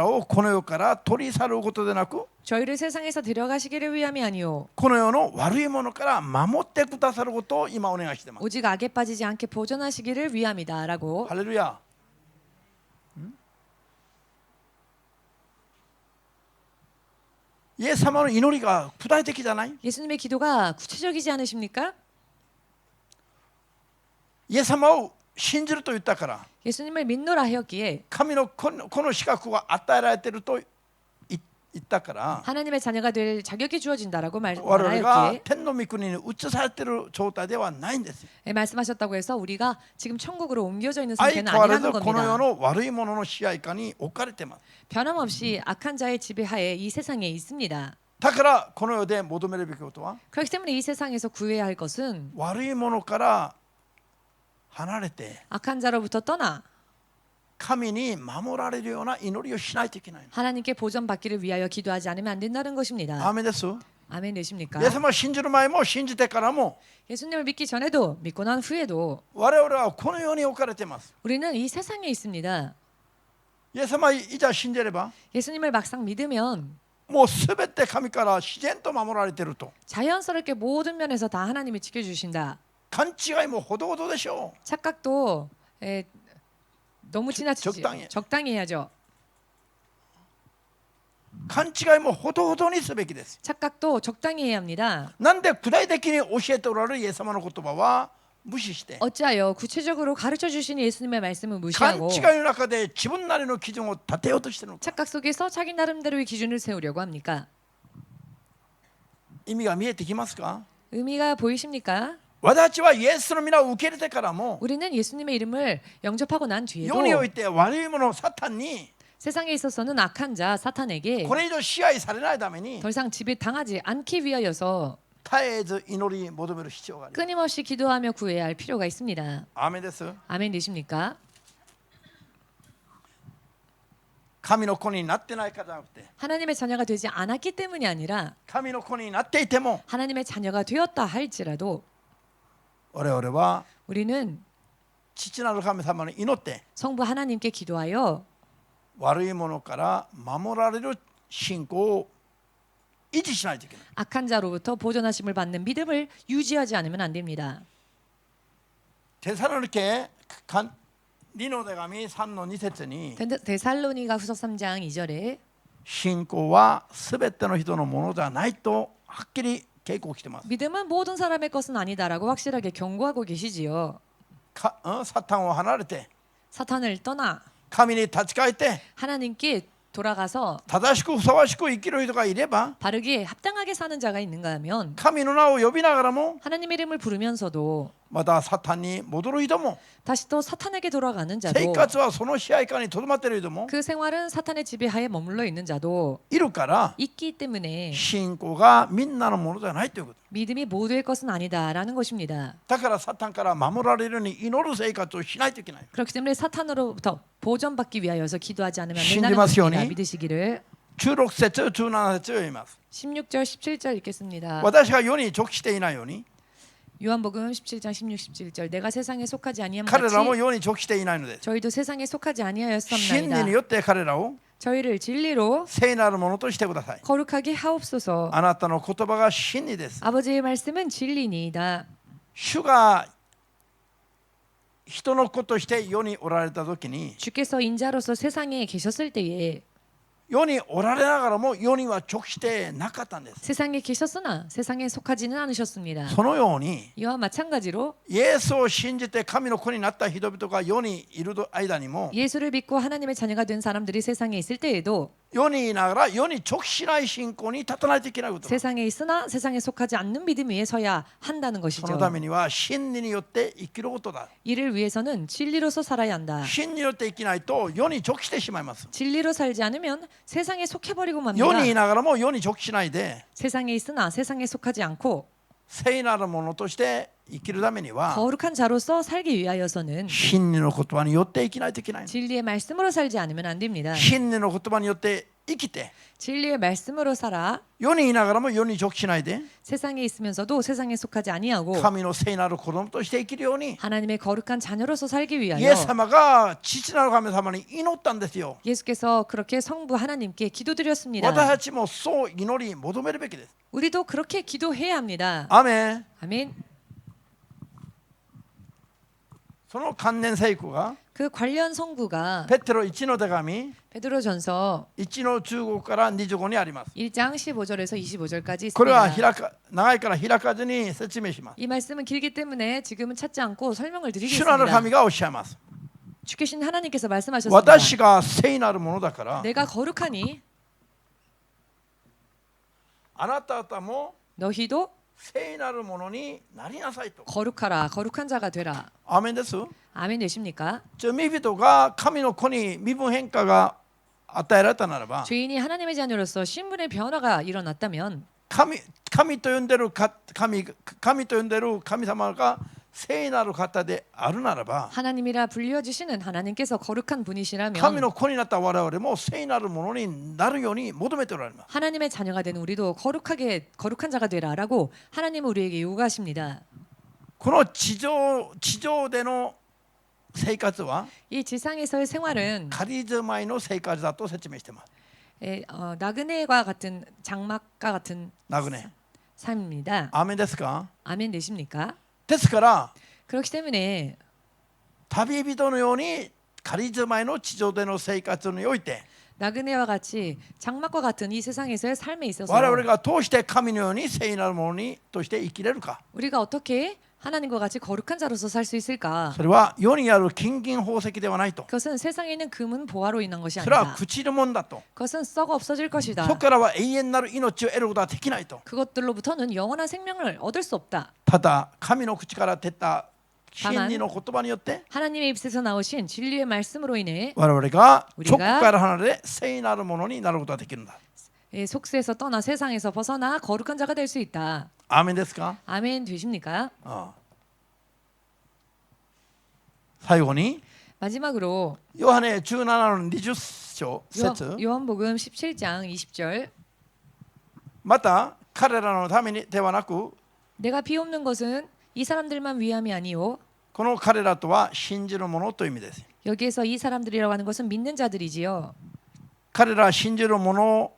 をこの世から取り去ることでなく、 저희를 세상에서 데려가시기를 위함이 아니요 この世の悪いものから守ってくださることを今お願いしています。 오직 악에 빠지지 않게 보존하시기를 위함이다라고. ハレルヤ。イエス様の祈りが具体的じゃない？ 예수님의 기도가 구체적이지 않으십니까? イエス様を信じると言ったから、 예수님을 믿노라 하였기에 神のこの資格が与えられていると言ったから、 하나님의 자녀가 될 자격이 주어진다라고 我々が 말하였기에 天の御国に移されている状態ではないんですよ。 말씀하셨다고 해서 우리가 지금 천국으로 옮겨져 있는 相 상태는 変わらず 아니라는 この世 겁니다. の悪いものの支配下に置かれています。 변함없이 악한 자의 지배하에 이 세상에 있습니다. だからこの世で求めるべきことは、 그렇기 때문에 이 세상에서 구해야 할 것은 悪いものから離れて 악한 자로부터 떠나 神に守られるような祈りをしないといけない。 하나님께 보전받기를 위하여 기도하지 않으면 안 된다는 것입니다. アーメンです。 아멘 되십니까? イエス様を信じる前も信じてからも 예수님을 믿기 전에도 믿고 난 후에도 我々はこの世に置かれています。 우리는 이 세상에 있습니다. イエス様いざ信じれば 예수님을 막상 믿으면 もうすべて神から自然と守られていると。 자연스럽게 모든 면에서 다 하나님이 지켜주신다. 勘違いもほどほどでしょ 착각도 너무 지나치지 적당히. 적당히 해야죠. う。勘違いもほどほどにすべきです。 착각도 적당히 해야 합니다. なんで具体的に教えておられるイエス様の言葉は無視して、 어찌하여 구체적으로 가르쳐 주신 예수님의 말씀을 勘 무시하고 違いの中で自分なりの基準を立てようとしているのか。 착각 속에서 자기 나름대로의 기준을 세우려고 합니까? 意味が見えてきますか？ 의미가 보이십니까? 私たちはイエスの皆を受け入れてからも 우리는 예수님의 이름을 영접하고 난 뒤에도 世において悪いものサタンに 세상에 있어서는 악한 자 사탄에게 これ以上支配されないために 더 이상 지배당하지 않기 위하여서 絶えず祈り求める必要があります。 끊임없이 기도하며 구해야 할 필요가 있습니다. アーメンです。 아멘 되십니까? 神の子になってないからじゃなくて、 하나님의 자녀가 되지 않았기 때문이 아니라 神の子になっていても 하나님의 자녀가 되었다 할지라도 我々は 우리는 父なる神様に祈って 성부 하나님께 기도하여 悪いものから守られる信仰を維持しないといけない。 악한 자로부터 보존하심을 받는 믿음을 유지하지 않으면 안 됩니다. テサロニケ2の手紙3の2節に 데살로니가 후서 3장 2절에 信仰はすべての人のものじゃないとはっきり警告しています。 믿음은 모든 사람의 것은 아니다라고 확실하게 경고하고 계시지요. 사탄을 離れて 사탄을 떠나 神に立ち返って 하나님께 돌아가서 正しくふさわしく生きる人がいれば 바르게 합당하게 사는 자가 있는가 하면 神の名を呼びながらも 하나님의 이름을 부르면서도 またサタンに戻る人も 다시 또 사탄에게 돌아가는 生 자도 活はその支配下にとどまっている人も 그 생활은 사탄의 지배하에 머물러 있는 자도 いるから 있기 때문에 信仰がみんなのものじゃないということ 믿음이 모두의 것은 아니다라는 것입니다. だからサタンから守られるように祈る生活をしないといけない 그렇기 때문에 사탄으로부터 보전받기 위하여서 기도하지 않으면 안 신지 된다는 마시오니. 것입니다. 믿으시기를. 16節17節を読みます 16절 17절 읽겠습니다. 私が世に属していないように 요한복음 17장 16, 17절 내가 세상에 속하지 아니함 彼らも 같이 世に属していないのです 저희도 세상에 속하지 真理に 아니하였사옵나이다. よって彼らを 저희를 진리로 聖なるものとしてください 거룩하게 하옵소서. あなたの言葉が真理です 아버지의 말씀은 진리니이다. 主が人の子として世におられた時に 주께서 인자로서 세상에 계셨을 때에 世におられながらも世には属してなかったんです 세상에 계셨으나 세상에 속하지는 않으셨습니다. そのように 이와 마찬가지로 イエスを信じて神の子になった人々が世にいる間にも 예수를 믿고 하나님의 자녀가 된 사람들이 세상에 있을 때에도 世にいながら世に直しない信仰に立たないといけないこと 세상에 있으나 세상에 속하지 않는 믿음 위에 서야 한다는 そ 것이죠. のためには真理によって生きることだ 이를 위해서는 진리로서 살아야 한다. 真理によって生きないと世に直してしまいます 진리로 살지 않으면 세상에 속해버리고 世 맙니다. にいながらも世に直しないで 세상에 있으나 세상에 속하지 않고 聖なるものとして生きるためには 거룩한 자로서 살기 위하여서는 真理の言葉によって生きないといけない 진리의 말씀으로 살지 않으면 안 됩니다. 真理の言葉によって生きて 진리의 말씀으로 살아 世にいながらも世に直しないで 세상에 있으면서도 세상에 속하지 아니하고 神の聖なる子供として生きるように 하나님의 거룩한 자녀로서 살기 イエ 위하여 ス様が父なる神様に祈ったんですよ 예수께서 그렇게 성부 하나님께 기도드렸습니다. 私たちもそう祈り求めるべきです 우리도 그렇게 기도해야 합니다. アメン 아멘. その関連聖句が 그 관련 성구가 ペテロ1の手紙 베드로전서 1の15から25にあります 1장 15절에서 25절까지 これは 있습니다. 長いから開かずに説明します 이 말씀은 길기 때문에 지금은 찾지 않고 설명을 主なる 드리겠습니다. 神がおっしゃいます 주께신 하나님께서 말씀하셨습니다. 私が聖なるものだから 내가 거룩하니 あなた方も 너희도 聖なるものになりなさいと 거룩하라. 거룩한 자가 되라. アーメンです 아멘 되십니까? 罪人が神の子に身分変化が与えられたならば 죄인이 하나님의 자녀로서 신분의 변화가 일어났다면 神と呼んでる神と呼んでる神様が聖なる方であるならば 하나님이라 불려주시는 하나님께서 거룩한 분이시라면 神の子になった我々も聖なるものになるように求めておられます 하나님의 자녀가 된 우리도 거룩한 자가 되라라고 하나님은 우리에게 요구하십니다. この地上での生活は 이 지상에서의 생활은 仮住まいの生活だと説明しています 나그네와 같은 장막과 같은 ナグネ 삶입니다. アーメンですか 아멘 되십니까? ですから 그렇기 때문에 旅人のように仮住まいの地上での生活において 나그네와 같이 장막과 같은 이 세상에서의 삶에 있어서 我々が通して神のように聖なるものにとして生きれるか 우리가 어떻게 하나님과 같이 거룩한 자로서 살 수 있을까? それは世にある金銀宝石ではないと 그것은 세상에 있는 금은 보화로 인한 것이 それは 아니다. 朽ちるもんだと 그것은 썩어 없어질 것이다. そこからは永遠なる命を得ることはできないと 그것들로부터는 영원한 생명을 얻을 수 없다. ただ神の口から出た真理の言葉によって 하나님의 입에서 나오신 진리의 말씀으로 인해 我々が 우리가 そこから離れ聖なるものになることができるんだ 속세에서 떠나 세상에서 벗어나 거룩한 자가 될 수 있다. アーメンですか 아멘 되십니까? 最後に 마지막으로 ヨハネ17の20章節 요한복음 17장 20절 また彼らのためにではなく 내가 비옵는 것은 이 사람들만 위함이 아니요 この彼らとは信じる者という意味です 여기에서 이 사람들이라고 하는 것은 믿는 자들이지요. 彼ら信じる者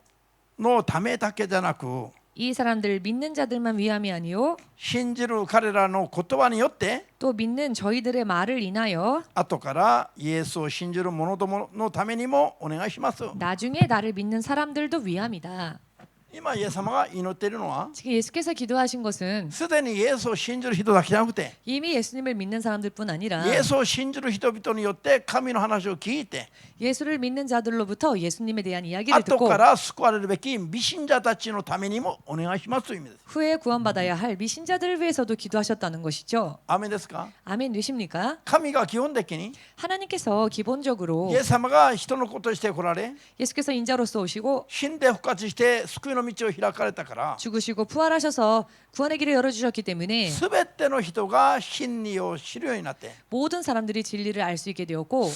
のためだけじゃなく 이 사람들 믿는 자들만 위함이 아니요 信じる彼らの言葉によって 또 믿는 저희들의 말을 인하여 後からイエスを信じる者どものためにもお願いします 나중에 나를 믿는 사람들도 위함이다. 今イエス様が祈っているのは 지금 예수께서 기도하신 것은 すでにイエスを信じる人だけじゃなくて 이미 예수님을 믿는 사람들뿐 아니라 イエスを信じる人々によって神の話を聞いて 예수를 믿는 자들로부터 예수님에 대한 이야기를 後 듣고 から救われるべき未信者たちのためにもお願いしますという意味です。 후에 구원받아야 할 미신자들을 위해서도 기도하셨다는 것이죠. アーメンですか？ 아멘 되십니까? 神が基本的に 하나님께서 기본적으로 イエス様が人の子として来られ 예수께서 인자로서 오시고 死んで復活して救いの道を開かれたから 죽으시고 부활하셔서 구원의 길을 열어주셨기 때문에 全ての人が真理を知るようになって 모든 사람들이 진리를 알 수 있게 되었고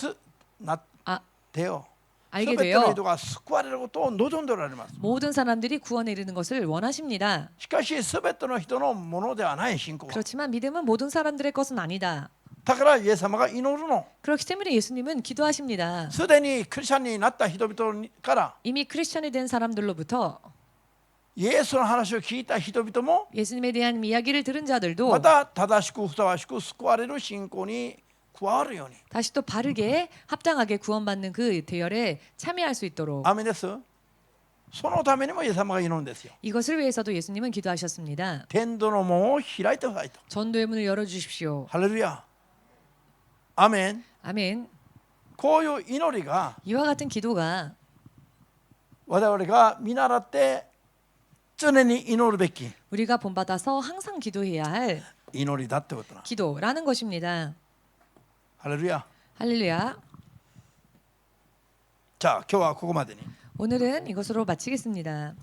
なっ 아, てよ 알게 全ての 되어 人が救われることを望んでおられます。 모든 사람들이 구원에 이르는 것을 원하십니다. しかし全ての人のものではない信仰は 그렇지만 믿음은 모든 사람들의 것은 아니다. だからイエス様が祈るの 그렇기 때문에 예수님은 기도하십니다. すでにクリスチャンになった人々から 이미 크리스천이 된 사람들로부터 イエスの話を聞いた人々も 예수님에 대한 이야기를 들은 자들도 また正しくふさわしく救われる信仰に加わるように 다시 또 바르게 합당하게 구원받는 그 대열에 참여할 수 있도록 アーメンです。そのためにもイエス様が祈るんですよ。 이것을 위해서도 예수님은 기도하셨습니다. 天道の門を開いてくださいと。 전도의 문을 열어주십시오. ハレルヤ。アーメン。 아멘. こういう祈りが 이와 같은 기도가 我々が見習って常に祈るべき 우리가 본받아서 항상 기도해야 할 祈りだってことな。 기도라는 것입니다. ハレルヤ。 할렐루야. じゃあ今日はここまでに。 오늘은 이것으로 마치겠습니다.